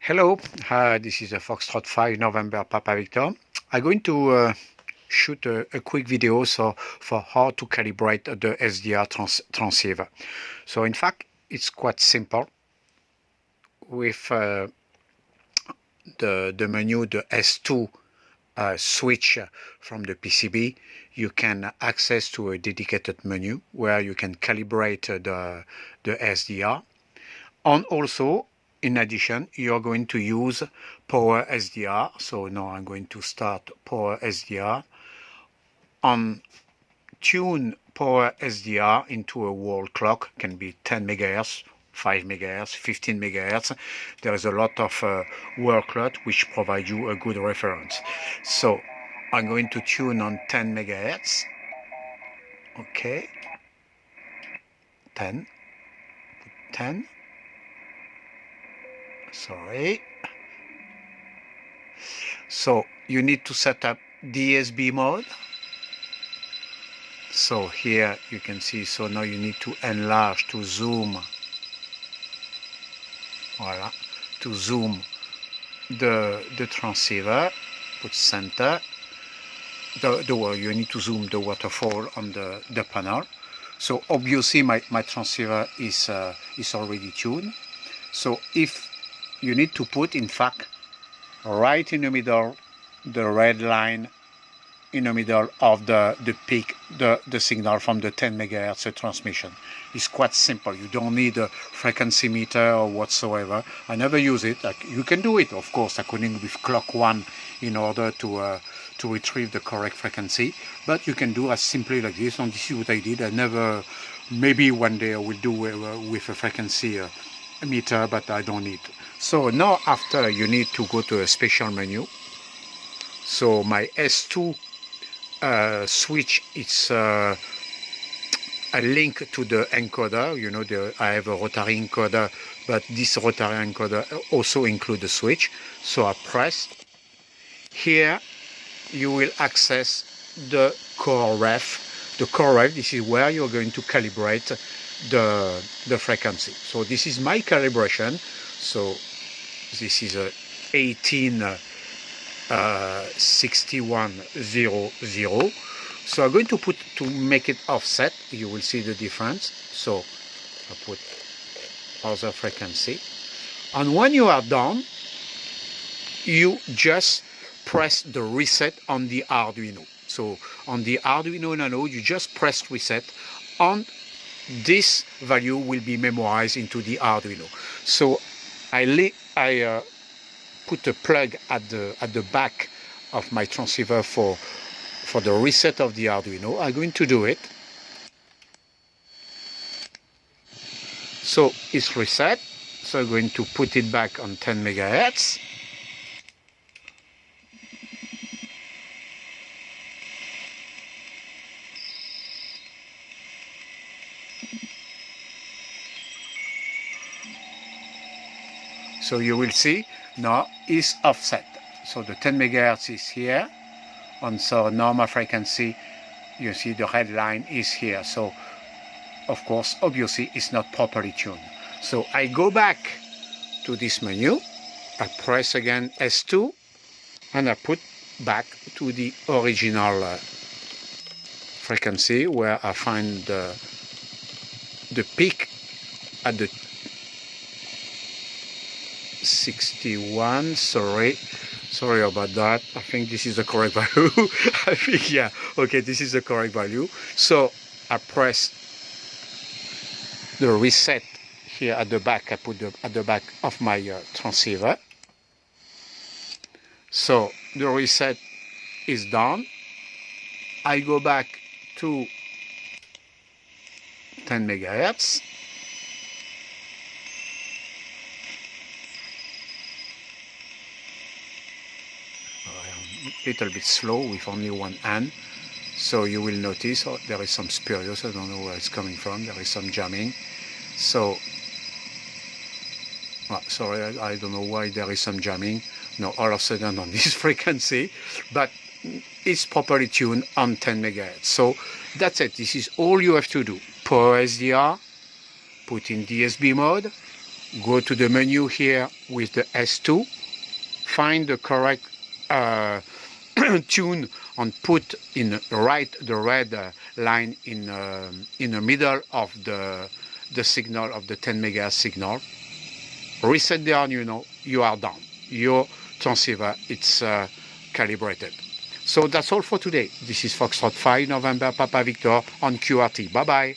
Hello, this is a Foxtrot 5 November Papa Victor. I'm going to shoot a quick video for how to calibrate the SDR transceiver. So in fact, it's quite simple. With the menu, the S2 switch from the PCB, you can access to a dedicated menu where you can calibrate the SDR. And also, in addition, you're going to use Power SDR. So now I'm going to start Power SDR and tune Power SDR into a wall clock. Can be 10 megahertz, 5 megahertz, 15 megahertz. There is a lot of wall clock which provide you a good reference. So I'm going to tune on 10 megahertz. Okay, 10. Sorry. So you need to set up DSB mode. So here you can see, so now you need to enlarge, to zoom. Voila, to zoom the transceiver, put center. You need to zoom the waterfall on the panel. So obviously my transceiver is already tuned. So if you need to put, in fact, right in the middle, the red line in the middle of the peak, the signal from the 10 megahertz transmission. It's quite simple. You don't need a frequency meter or whatsoever. I never use it. You can do it, of course, according with clock 1 in order to retrieve the correct frequency. But you can do as simply like this, and this is what I did. I never, maybe one day I will do with a frequency meter, but I don't need. So now after, you need to go to a special menu. So my S2 switch, it's a link to the encoder. You know, I have a rotary encoder, but this rotary encoder also includes the switch. So I press. Here you will access the core ref. The core ref, this is where you're going to calibrate the frequency. So this is my calibration. So this is a 186100. So I'm going to put, to make it offset, you will see the difference. So I put other frequency. And when you are done, you just press the reset on the Arduino. So on the Arduino Nano, you just press reset, and this value will be memorized into the Arduino. So I put a plug at the back of my transceiver for the reset of the Arduino. I'm going to do it. So it's reset. So I'm going to put it back on 10 megahertz. So you will see now is offset. So the 10 megahertz is here, and so now my frequency, you see the red line is here. So of course, obviously, it's not properly tuned. So I go back to this menu, I press again S2, and I put back to the original frequency where I find the peak at the 61. Sorry about that. I think this is the correct value. I think, yeah, okay, this is the correct value. So I press the reset here at the back. I put at the back of my transceiver. So the reset is done. I go back to 10 megahertz. Little bit slow with only one hand, so you will notice there is some spurious. I don't know where it's coming from. There is some jamming. So sorry, I don't know why there is some jamming. No, all of a sudden on this frequency, but it's properly tuned on 10 megahertz. So that's it. This is all you have to do. Power SDR, put in DSB mode, go to the menu here with the S2, find the correct tune and put in the red line in the middle of the signal of the 10 megahertz signal. Reset the Arduino, you are done. Your transceiver, it's calibrated. So that's all for today. This is Foxtrot 5 November Papa Victor on QRT. Bye bye.